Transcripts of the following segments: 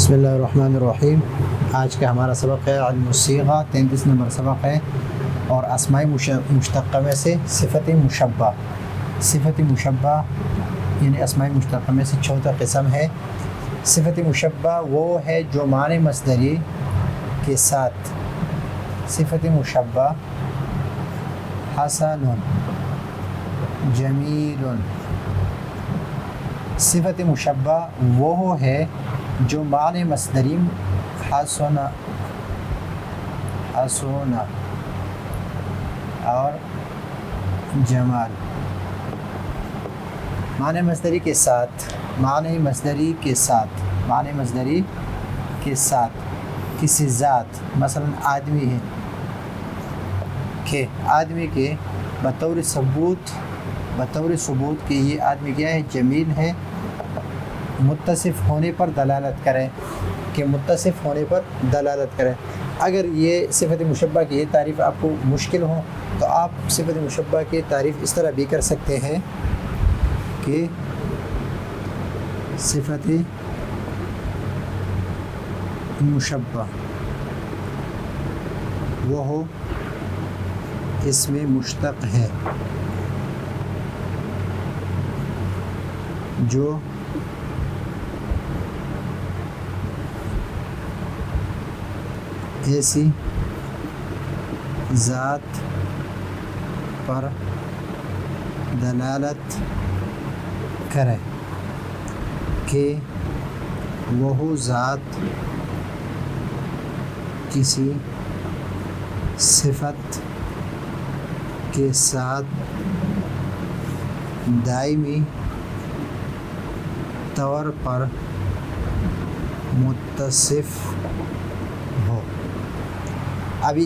بسم اللہ الرحمن الرحیم۔ آج کا ہمارا سبق ہے علم الصیغہ، 33 نمبر سبق ہے، اور اسماء مشتقہ میں سے صفت مشبہ۔ صفت مشبہ یعنی اسماء مشتقہ میں سے چوتھا قسم ہے۔ صفت مشبہ وہ ہے جو معنی مصدری کے ساتھ صفت مشبہ حسن، جمیل۔ صفت مشبہ وہ ہے جو معنی مصدری حسن اور جمال، معنی مصدری کے ساتھ کسی ذات، مثلا آدمی ہے کہ آدمی کے بطور ثبوت کہ یہ آدمی کیا ہے، جمیل ہے، متصف ہونے پر دلالت کرے اگر یہ صفت مشبہ کی یہ تعریف آپ کو مشکل ہو تو آپ صفت مشبہ کی تعریف اس طرح بھی کر سکتے ہیں کہ صفت مشبہ وہ اسم مشتق ہے جو ایسی ذات پر دلالت کرے کہ وہ ذات کسی صفت کے ساتھ دائمی طور پر متصف ہو۔ ابھی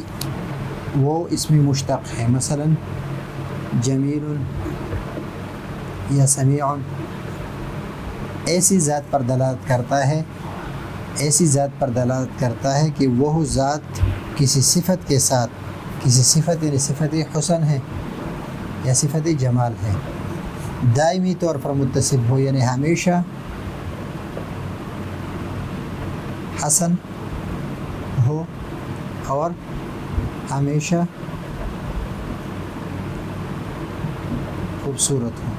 وہ اسم مشتق ہے، مثلا جمیل یا سمیع، ایسی ذات پر دلالت کرتا ہے کہ وہ ذات کسی صفت کے ساتھ، کسی صفت یعنی صفت حسن ہے یا صفت جمال ہے، دائمی طور پر متصف ہو، یعنی ہمیشہ حسن ہو اور ہمیشہ خوبصورت ہو۔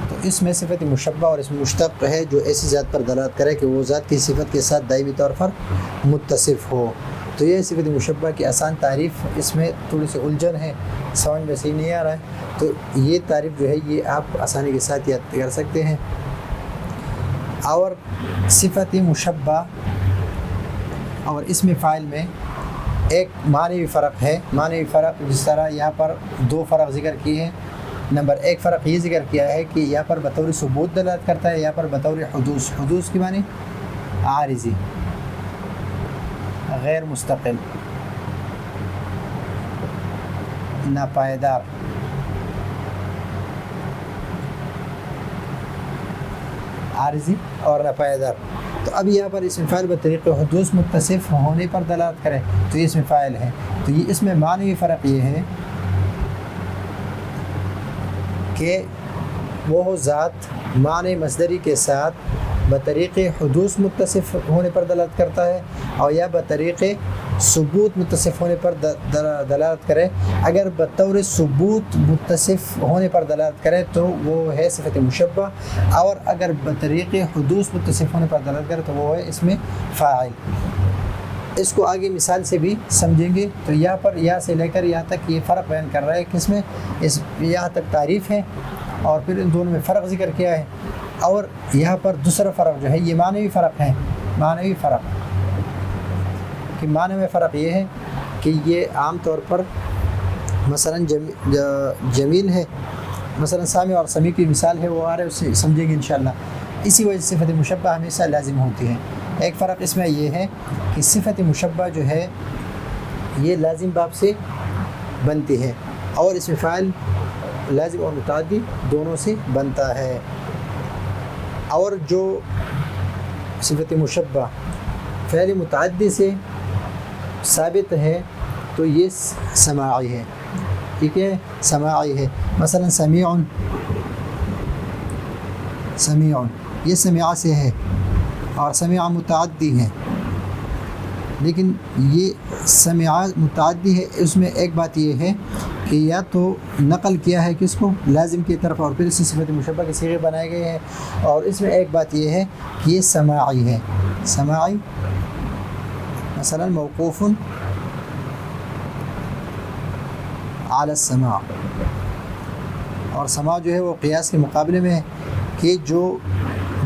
تو اس میں صفت مشبہ اور اس میں مشتق ہے جو ایسی ذات پر دلالت کرے کہ وہ ذات کی صفت کے ساتھ دائمی طور پر متصف ہو۔ تو یہ صفت مشبہ کی آسان تعریف، اس میں تھوڑی سی الجھن ہے، سمجھ میں صحیح نہیں آ رہا ہے، تو یہ تعریف جو ہے یہ آپ آسانی کے ساتھ یاد کر سکتے ہیں۔ اور صفت مشبہ اور اسم فاعل میں ایک معنوی فرق ہے۔ معنوی فرق جس طرح یہاں پر دو فرق ذکر کیے ہیں۔ نمبر ایک فرق یہ ذکر کیا ہے کہ یہاں پر بطور ثبوت دلالت کرتا ہے، یہاں پر بطور حدوث کی معنی عارضی، غیر مستقل، ناپائیدار۔ عارضی اور ناپائیدار۔ تو اب یہاں پر اسم فاعل بطریق حدوث متصف ہونے پر دلالت کرے تو یہ اسم فاعل ہے۔ تو یہ اس میں معنوی فرق یہ ہے کہ وہ ذات معنی مصدری کے ساتھ بطریق حدوث متصف ہونے پر دلالت کرتا ہے، اور یا بطریق ثبوت متصف ہونے پر دلالت کرے۔ اگر بطور ثبوت متصف ہونے پر دلالت کرے تو وہ ہے صفت مشبہ، اور اگر بطریق حدوث متصف ہونے پر دلالت کرے تو وہ ہے اسم فاعل۔ اس کو آگے مثال سے بھی سمجھیں گے۔ تو یہاں پر یہاں سے لے کر یہاں تک یہ فرق بیان کر رہا ہے کہ اس میں یہاں تک تعریف ہے اور پھر ان دونوں میں فرق ذکر کیا ہے، اور یہاں پر دوسرا فرق جو ہے یہ معنوی فرق ہے۔ معنوی فرق کہ معنی میں فرق یہ ہے کہ یہ عام طور پر مثلا جمیل ہے، مثلا سامع اور سمیع کی مثال ہے وہ آ رہا ہے، اس سے سمجھیں گے انشاءاللہ۔ اسی وجہ سے صفت مشبہ ہمیشہ لازم ہوتی ہے۔ ایک فرق اس میں یہ ہے کہ صفت مشبہ جو ہے یہ لازم باب سے بنتی ہے، اور اس میں فاعل لازم اور متعدی دونوں سے بنتا ہے۔ اور جو صفت مشبہ فعل متعدی سے ثابت ہے تو یہ سماعی ہے، ٹھیک ہے، سماعی ہے۔ مثلا سمیع سمیع، یہ سمع سے ہے اور سمع متعدی ہے، لیکن یہ سمع متعدی ہے، اس میں ایک بات یہ ہے کہ یا تو نقل کیا ہے کس کو، لازم کی طرف، اور پھر اس سے صفت مشبہ کے صیغے بنائے گئے ہیں، اور اس میں ایک بات یہ ہے کہ یہ سماعی ہے، سماعی مثلا موقوف علی السماع، اور سماع جو ہے وہ قیاس کے مقابلے میں ہے کہ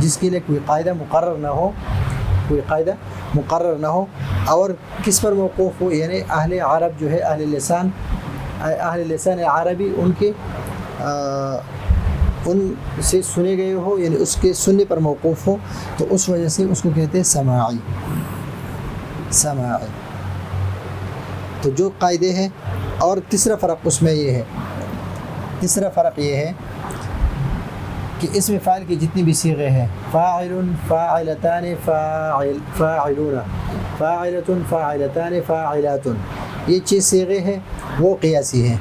جس کے لیے کوئی قاعدہ مقرر نہ ہو، کوئی قاعدہ مقرر نہ ہو، اور کس پر موقوف ہو، یعنی اہل عرب جو ہے، اہل لسان عربی ان سے سنے گئے ہو، یعنی اس کے سننے پر موقوف ہو، تو اس وجہ سے اس کو کہتے ہیں سماعی، سماعی۔ تو جو قاعدے ہیں، اور تیسرا فرق اس میں یہ ہے، تیسرا فرق یہ ہے کہ اسم فاعل کی جتنی بھی صیغے ہیں، فاعل، فاعلتان، فاعلون، فاعلۃ، فاعلتان، فاعلات، یہ 6 صیغے ہیں، وہ قیاسی ہیں،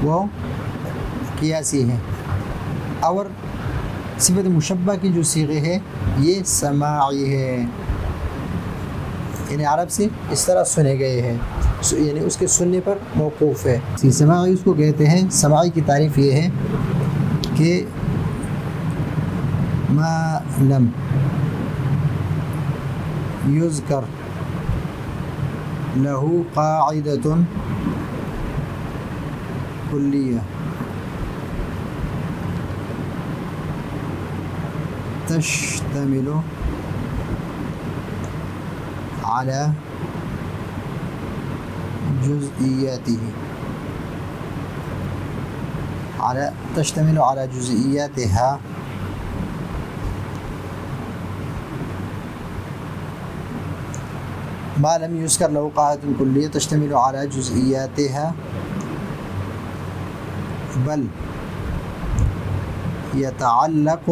وہ قیاسی ہیں، اور صفت مشبہ کی جو صیغے ہیں یہ سماعی ہے، یعنی عرب سے اس طرح سنے گئے ہیں، یعنی اس کے سننے پر موقوف ہے۔ سماعی اس کو کہتے ہیں۔ سماعی کی تعریف یہ ہے کہ ما لم یذکر له قاعدة کلیہ تشتمل على تشتمل على جزئياتها ما لم يذكر له قاعدة كلية تشتمل على جزئياتها بل يتعلق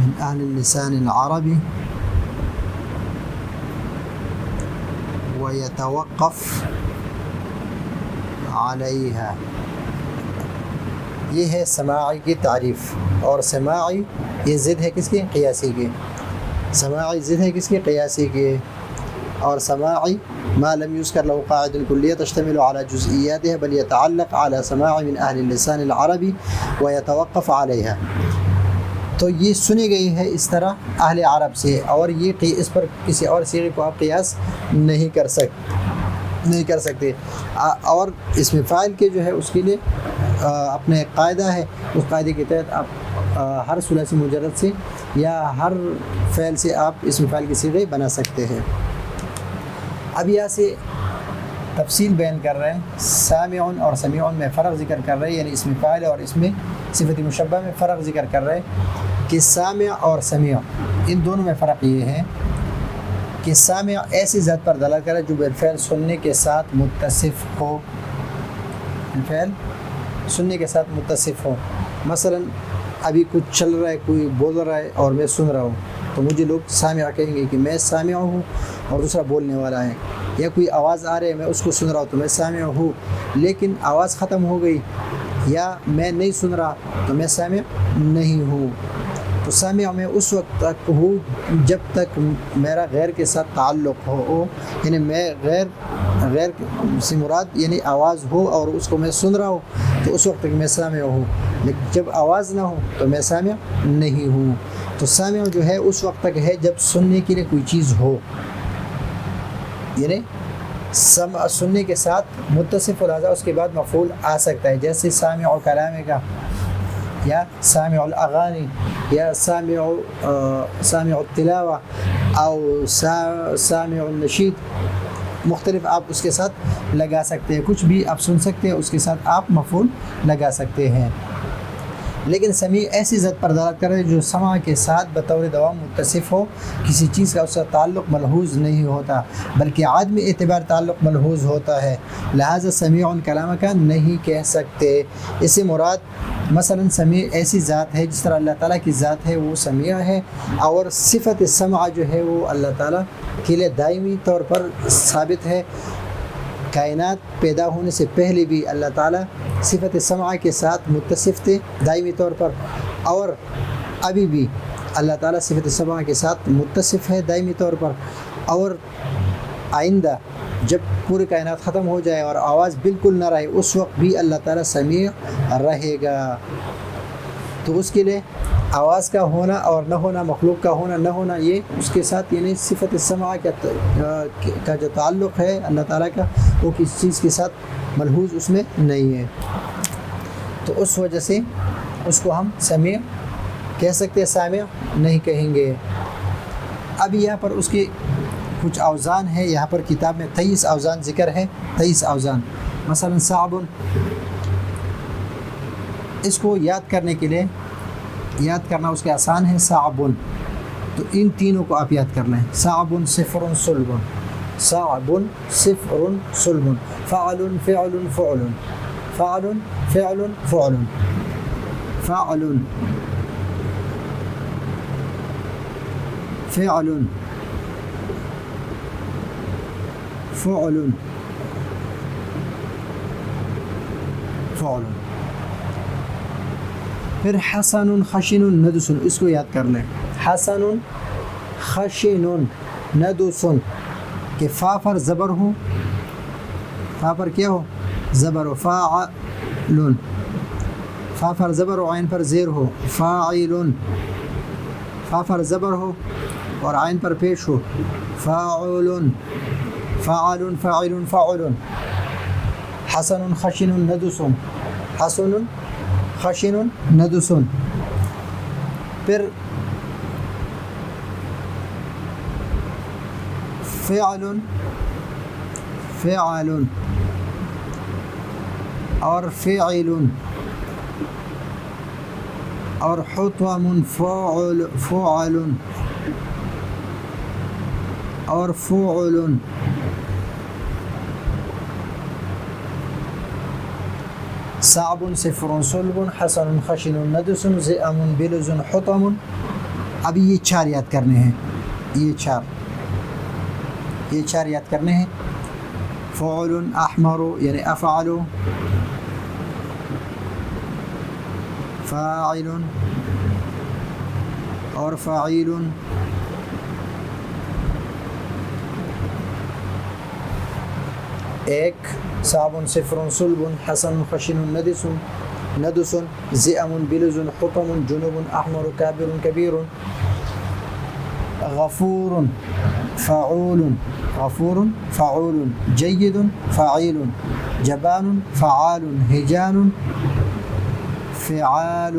من أهل اللسان العربي ويتوقف عليها۔ یہ ہے سماعی کی تعریف، اور سماعی یہ ضد ہے کس کی؟ قیاسی کی۔ سماعی ضد ہے کس کی؟ قیاسی کی۔ اور سماعی ما لم يذكر له قاعدة كلية تشتمل على جزئياتها بل يتعلق على سماع من أهل اللسان العربي ويتوقف عليها۔ تو یہ سنی گئی ہے اس طرح اہل عرب سے، اور یہ اس پر کسی اور صیغے کو آپ قیاس نہیں کر سکتے۔ اور اس میں فاعل کے جو ہے اس کے لیے اپنا ایک قاعدہ ہے، اس قاعدے کے تحت آپ ہر ثلاثی مجرد سے یا ہر فعل سے آپ اسم فاعل کی صیغے بنا سکتے ہیں۔ اب یہاں سے تفصیل بیان کر رہے ہیں، سامعون اور سمیعون میں فرق ذکر کر رہے ہیں، یعنی اسم فاعل اور اس میں صفت مشبہ میں فرق ذکر کر رہے ہیں کہ سامع اور سمیع، ان دونوں میں فرق یہ ہے کہ سامع ایسی ذات پر دلالت کرے جو بالفعل سننے کے ساتھ متصف ہو، بالفعل سننے کے ساتھ متصف ہو۔ مثلا ابھی کچھ چل رہا ہے، کوئی بول رہا ہے اور میں سن رہا ہوں، تو مجھے لوگ سامع کہیں گے کہ میں سامع ہوں، اور دوسرا بولنے والا ہے۔ یا کوئی آواز آ رہی ہے، میں اس کو سن رہا ہوں تو میں سامع ہوں، لیکن آواز ختم ہو گئی یا میں نہیں سن رہا تو میں سامع نہیں ہوں۔ تو سامع میں اس وقت تک ہوں جب تک میرا غیر کے ساتھ تعلق ہو، یعنی میں غیر سے مراد یعنی آواز ہو اور اس کو میں سن رہا ہوں، تو اس وقت تک میں سامع ہوں، لیکن جب آواز نہ ہو تو میں سامع نہیں ہوں۔ تو سامع جو ہے اس وقت تک ہے جب سننے کے لیے کوئی چیز ہو، یعنی سننے کے ساتھ متصف لہذا اس کے بعد مفعول آ سکتا ہے، جیسے سامع کلام کا، یا سامع الاغانی، یا سامع التلاوہ، او سامع النشید، مختلف آپ اس کے ساتھ لگا سکتے ہیں، کچھ بھی آپ سن سکتے ہیں، اس کے ساتھ آپ مفعول لگا سکتے ہیں۔ لیکن سمیع ایسی ذات پر دلالت کرے جو سماع کے ساتھ بطور دوام متصف ہو، کسی چیز کا اس کا تعلق ملحوظ نہیں ہوتا بلکہ عدم اعتبار تعلق ملحوظ ہوتا ہے، لہذا سمیع کلام کا نہیں کہہ سکتے۔ اس سے مراد مثلا سمیع ایسی ذات ہے جس طرح اللہ تعالیٰ کی ذات ہے وہ سمیع ہے، اور صفت سمع جو ہے وہ اللہ تعالیٰ کے لیے دائمی طور پر ثابت ہے۔ کائنات پیدا ہونے سے پہلے بھی اللہ تعالیٰ صفت سمع کے ساتھ متصف تھے دائمی طور پر، اور ابھی بھی اللہ تعالیٰ صفت سمع کے ساتھ متصف ہے دائمی طور پر، اور آئندہ جب پوری کائنات ختم ہو جائے اور آواز بالکل نہ رہے اس وقت بھی اللہ تعالیٰ سمیع رہے گا۔ تو اس کے لیے آواز کا ہونا اور نہ ہونا، مخلوق کا ہونا نہ ہونا، یہ اس کے ساتھ یعنی صفت سمع کا جو تعلق ہے اللہ تعالیٰ کا وہ کسی چیز کے ساتھ ملحوظ اس میں نہیں ہے، تو اس وجہ سے اس کو ہم سمیع کہہ سکتے ہیں، سامع نہیں کہیں گے۔ اب یہاں پر اس کے کچھ اوزان ہے، یہاں پر کتاب میں 23 اوزان ذکر ہے، 23 اوزان۔ مثلا صعب، اس کو یاد کرنے کے لیے، یاد کرنا اس کے آسان ہے، صعب، تو ان تینوں کو آپ یاد کر لیں، صعب صفر صلب، صعب صفر صلب، فعل فعل فعل، فعل فعل فعل، فعل فعل فعل فعل۔ پھر حسن خشن ندس، اس کو یاد کر لیں، حسن خشن ندس، کہ فا پر زبر ہو، فا پر کیا ہو، زبر ہو، فاعل، فا پر زبر ہو، عین پر زیر ہو، فاعل، فا پر زبر ہو اور عین پر پیش ہو، فاعل، فاعل فاعل فاعل۔ حسن خشن ندس، حسن خشن ندس۔ پھر فعل فعل اور فعل اور حطم فعل فعل اور فعل۔ صعب صفر صلب، حسن خشن ندس، ذئم بلز حطم۔ اب یہ 4 یاد کرنے ہیں، یہ 4 یاد کرنے ہیں۔ فعل احمر یعنی افعل، فاعل اور فاعل، ایک صعب صفر صلب، حسن خشن ندس، ندس، ذئم بلز حطم، جنوب احمر كابر كبير، غفور فعول، غفور فعول، جيد فعيل، جبان فعال، هجان فعال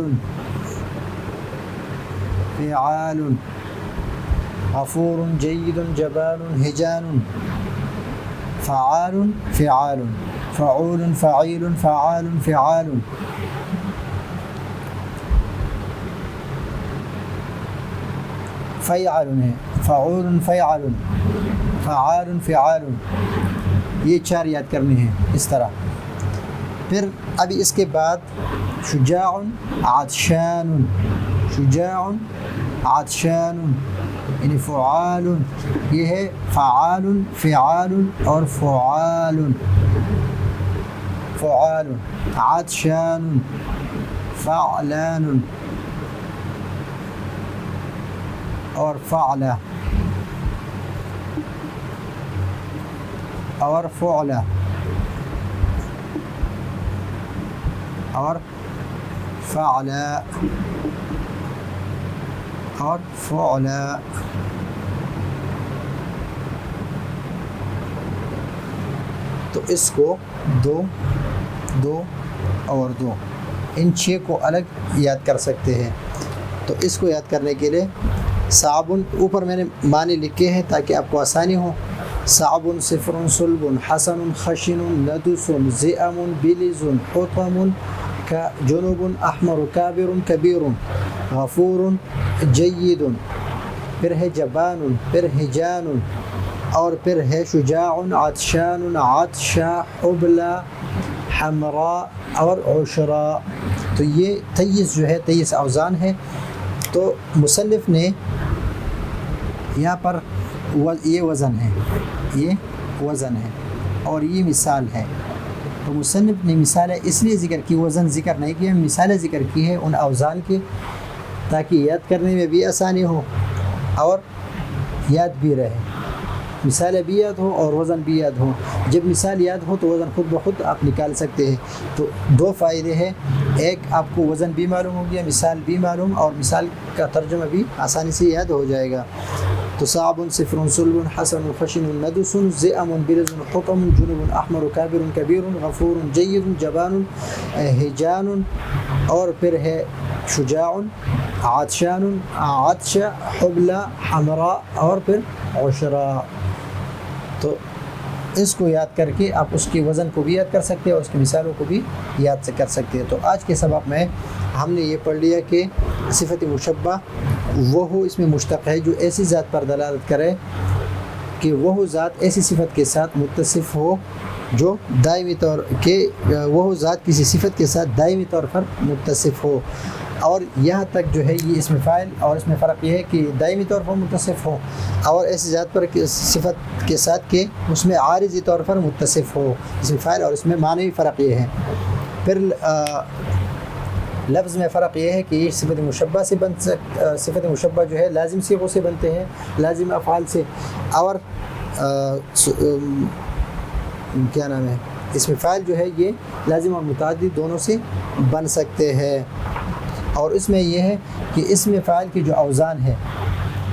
فعال، غفور جيد جبان هجان، فعال فعال، فعول فعيل فعال فعال۔ فعال ہے، فعول فعال، فعال فعال، یہ 4 یاد کرنے ہیں اس طرح۔ پھر ابھی اس کے بعد شجاع عطشان، شجاع عطشان یعنی فعال، یہ ہے فعال فعال اور فعال، فعال، عطشان فعلان اور فعلہ اور فعلہ اور فعلہ اور فعلہ۔ تو اس کو 2 2 اور 2 ان 6 کو الگ یاد کر سکتے ہیں۔ تو اس کو یاد کرنے کے لیے صعب، اوپر میں نے معنی لکھے ہیں تاکہ آپ کو آسانی ہو۔ صعب صفر صلب، حسن خشن ندس، ذئم بلز حطم، جنوب احمر کابر کبیر غفور جید، پھر ہے جبان، پھر حجان، اور پھر ہے شجاع عطشان عطشا حبلا حمراء اور عشرا۔ تو یہ 23 جو ہے 23 اوزان ہے۔ تو مصنف نے یہاں پر یہ وزن ہے، یہ وزن ہے اور یہ مثال ہے۔ تو مصنف نے مثالیں اس لیے ذکر کی، وزن ذکر نہیں کیا، مثالیں ذکر کی ہے ان اوزان کی، تاکہ یاد کرنے میں بھی آسانی ہو اور یاد بھی رہے، مثالیں بھی یاد ہو اور وزن بھی یاد ہو۔ جب مثال یاد ہو تو وزن خود بخود آپ نکال سکتے ہیں۔ تو دو فائدے ہیں، ایک آپ کو وزن بھی معلوم ہو گیا، مثال بھی معلوم، اور مثال کا ترجمہ بھی آسانی سے یاد ہو جائے گا۔ تو صعب صفر صلب حسن خشن ندس ذئم برز حطم جنوب احمر کابر کبیر غفور جید جبان حجان، اور پھر ہے شجاع عطشان عطش حبلا حمراء، اور پھر عشرا۔ تو اس کو یاد کر کے آپ اس کے وزن کو بھی یاد کر سکتے ہیں اور اس کی مثالوں کو بھی یاد کر سکتے ہیں۔ تو آج کے سبق میں ہم نے یہ پڑھ لیا کہ صفت مشبہ وہ ہو، اس میں مشتق ہے جو ایسی ذات پر دلالت کرے کہ وہ ذات ایسی صفت کے ساتھ متصف ہو جو دائمی طور کہ وہ ذات کسی صفت کے ساتھ دائمی طور پر متصف ہو۔ اور یہاں تک جو ہے یہ اسم فاعل، اور اس میں فرق یہ ہے کہ دائمی طور پر متصف ہو، اور ایسی ذات پر صفت کے ساتھ کہ اس میں عارضی طور پر متصف ہو، اسم فاعل، اور اس میں معنوی فرق یہ ہے۔ پھر لفظ میں فرق یہ ہے کہ یہ صفت مشبہ سے صفت مشبہ جو ہے لازم صیغوں سے بنتے ہیں، لازم افعال سے، اور کیا نام ہے اسم فاعل جو ہے یہ لازم اور متعدی دونوں سے بن سکتے ہیں۔ اور اس میں یہ ہے کہ اسم فاعل کی جو اوزان ہے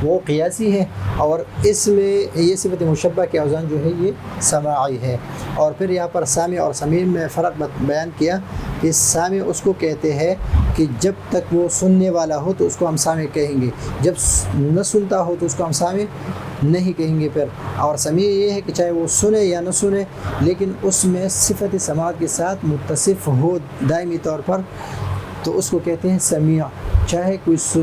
وہ قیاسی ہے، اور اس میں یہ صفت مشبہ کے اوزان جو ہے یہ سماعی ہے۔ اور پھر یہاں پر سامع اور سمیع میں فرق بیان کیا کہ سامع اس کو کہتے ہیں کہ جب تک وہ سننے والا ہو تو اس کو ہم سامع کہیں گے، جب نہ سنتا ہو تو اس کو ہم سامع نہیں کہیں گے۔ پھر اور سمیع یہ ہے کہ چاہے وہ سنے یا نہ سنے لیکن اس میں صفت سماعت کے ساتھ متصف ہو دائمی طور پر، تو اس کو کہتے ہیں سمیع، چاہے کوئی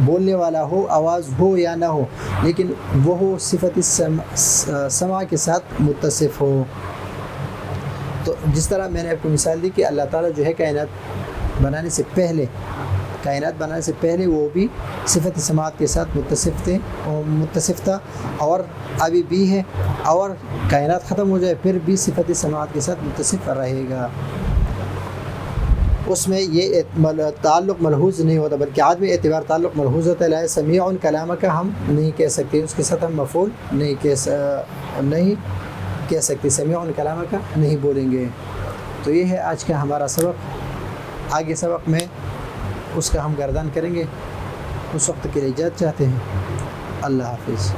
بولنے والا ہو، آواز ہو یا نہ ہو، لیکن وہ صفت سماع کے ساتھ متصف ہو۔ تو جس طرح میں نے آپ کو مثال دی کہ اللہ تعالیٰ جو ہے کائنات بنانے سے پہلے وہ بھی صفت سماعت کے ساتھ متصف تھا، اور ابھی بھی ہے، اور کائنات ختم ہو جائے پھر بھی صفت سماعت کے ساتھ متصف رہے گا۔ اس میں یہ تعلق ملحوظ نہیں ہوتا، بلکہ عدم اعتبار تعلق ملحوظ ہوتا ہے۔ لا سمیع کلام کا ہم نہیں کہہ سکتے، اس کے ساتھ ہم مفعول نہیں کہہ سکتے، سمیع کلام کا نہیں بولیں گے۔ تو یہ ہے آج کا ہمارا سبق۔ آگے سبق میں اس کا ہم گردان کریں گے، اس وقت کے لیے اجازت چاہتے ہیں۔ اللہ حافظ۔